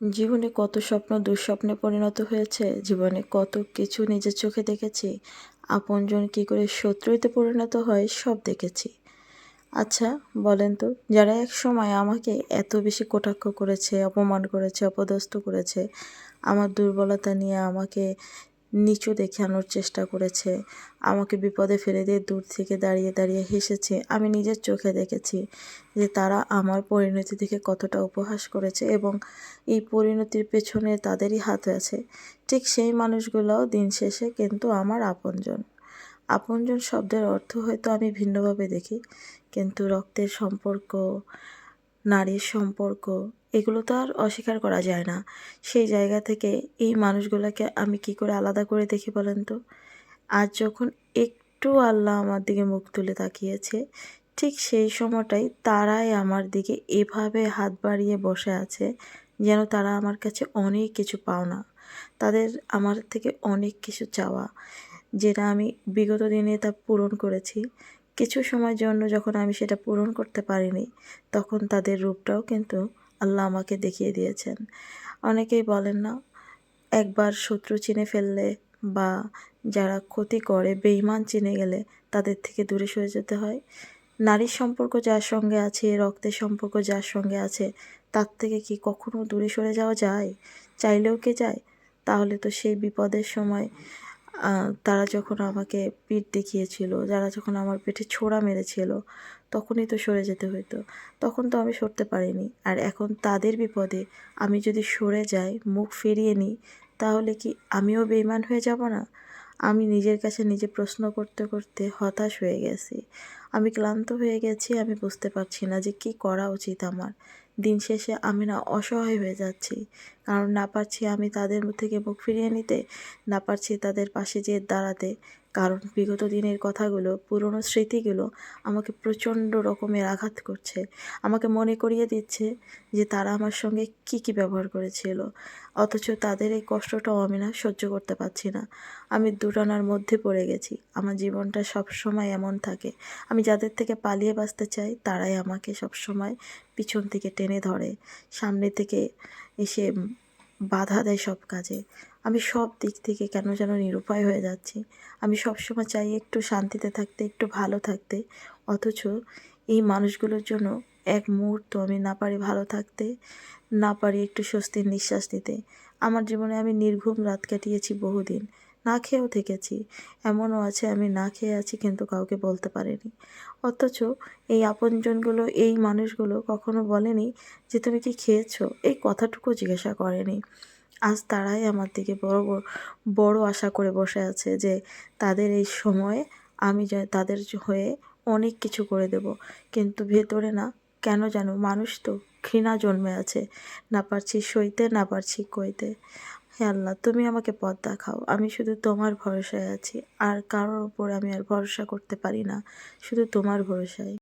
জীবনে কত স্বপ্ন দুঃস্বপ্নে পরিণত হয়েছে, জীবনে কত কিছু নিজের চোখে দেখেছি। আপনজন কী করে শত্রুতে পরিণত হয় সব দেখেছি। আচ্ছা, বলেন তো, যারা একসময় আমাকে এত বেশি কটাক্ষ করেছে, অপমান করেছে, অপদস্থ করেছে, আমার দুর্বলতা নিয়ে আমাকে নিচু দেখানোর চেষ্টা করেছে, আমাকে বিপদে ফেলে দিয়ে দূর থেকে দাঁড়িয়ে দাঁড়িয়ে হেসেছে, আমি নিজের চোখে দেখেছি যে তারা আমার পরিণতি থেকে কতটা উপহাস করেছে এবং এই পরিণতির পেছনে তাদেরই হাত আছে। ঠিক সেই মানুষগুলোও দিন শেষে কিন্তু আমার আপনজন। আপনজন শব্দের অর্থ হয়তো আমি ভিন্নভাবে দেখি, কিন্তু রক্তের সম্পর্ক, নারীর সম্পর্ক, এগুলো তো আর অস্বীকার করা যায় না। সেই জায়গা থেকে এই মানুষগুলোকে আমি কি করে আলাদা করে দেখি বলেন তো? আজ যখন একটু আল্লাহ আমার দিকে মুখ তুলে তাকিয়েছে, ঠিক সেই সময়টাই তারাই আমার দিকে এভাবে হাত বাড়িয়ে বসে আছে, যেন তারা আমার কাছে অনেক কিছু পাওনা। তাদের আমার থেকে অনেক কিছু চাওয়া, যেটা আমি বিগত দিনে তা পূরণ করেছি। কিছু সময়ের জন্য যখন আমি সেটা পূরণ করতে পারিনি, তখন তাদের রূপটাও কিন্তু আল্লাহ আমাকে দেখিয়ে দিয়েছেন। অনেকেই বলেন না, একবার শত্রু চিনে ফেললে বা যারা ক্ষতি করে, বেঈমান চিনে গেলে তাদের থেকে দূরে সরে যেতে হয়। নারীর সম্পর্ক যার সঙ্গে আছে, রক্তের সম্পর্ক যার সঙ্গে আছে, তার থেকে কি কখনো দূরে সরে যাওয়া যায়? চাইলেও কি যায়? তাহলে তো সেই বিপদের সময় তারা যখন আমাকে পিঠ দেখিয়েছিল, যারা যখন আমার পেটে ছোরা মেরেছিল, তখনই তো সরে যেতে হইতো। তখন তো আমি সরতে পারিনি। আর এখন তাদের বিপদে আমি যদি সরে যাই, মুখ ফিরিয়ে নিই, তাহলে কি আমিও বেঈমান হয়ে যাব না? আমি নিজের কাছে নিজে প্রশ্ন করতে করতে হতাশ হয়ে গেছি। আমি ক্লান্ত হয়ে গেছি, আমি বুঝতে পারছি না যে কী করা উচিত আমার। দিন শেষে আমি না অসহায় হয়ে যাচ্ছি, কারণ না পারছি আমি তাদের থেকে মুখ ফিরিয়ে নিতে, না পারছি তাদের পাশে যেয়ে দাঁড়াতে। কারণ বিগত দিনের কথাগুলো, পুরনো স্মৃতিগুলো আমাকে প্রচণ্ড রকমের আঘাত করছে। আমাকে মনে করিয়ে দিচ্ছে যে তারা আমার সঙ্গে কী কী ব্যবহার করেছিল, অথচ তাদের এই কষ্টটাও আমি না সহ্য করতে পারছি না। আমি দুটানার মধ্যে পড়ে গেছি। আমার জীবনটা সবসময় এমন থাকে, আমি যাদের থেকে পালিয়ে বাঁচতে চাই তারাই আমাকে সবসময় পিছন থেকে টেনে ধরে, সামনে থেকে এসে বাধা দেয় সব কাজে। আমি সব দিক থেকে কেন যেন নিরুপায় হয়ে যাচ্ছি। আমি সবসময় চাই একটু শান্তিতে থাকতে, একটু ভালো থাকতে, অথচ এই মানুষগুলোর জন্য এক মুহূর্ত আমি না পারি ভালো থাকতে, না পারি একটু স্বস্তির নিঃশ্বাস নিতে। আমার জীবনে আমি নির্ঘুম রাত কাটিয়েছি বহুদিন, না খেয়েও থেকেছি। এমনও আছে আমি না খেয়ে আছি কিন্তু কাউকে বলতে পারিনি। অথচ এই আপনজনগুলো, এই মানুষগুলো কখনো বলেনি যে তুমি কি খেয়েছো, এই কথাটুকু জিজ্ঞাসা করেনি। আজ তারাই আমার দিকে বড় আশা করে বসে আছে যে তাদের এই সময়ে আমি তাদের হয়ে অনেক কিছু করে দেব। কিন্তু ভেতরে না, কেন জানো, মানুষ তো, ঘৃণা জন্মে আছে। না পারছি সইতে, না পারছি কইতে। হে আল্লাহ, তুমি আমাকে পথ দেখাও। আমি শুধু তোমার ভরসায় আছি, আর কারোর উপর আমি আর ভরসা করতে পারি না, শুধু তোমার ভরসায়।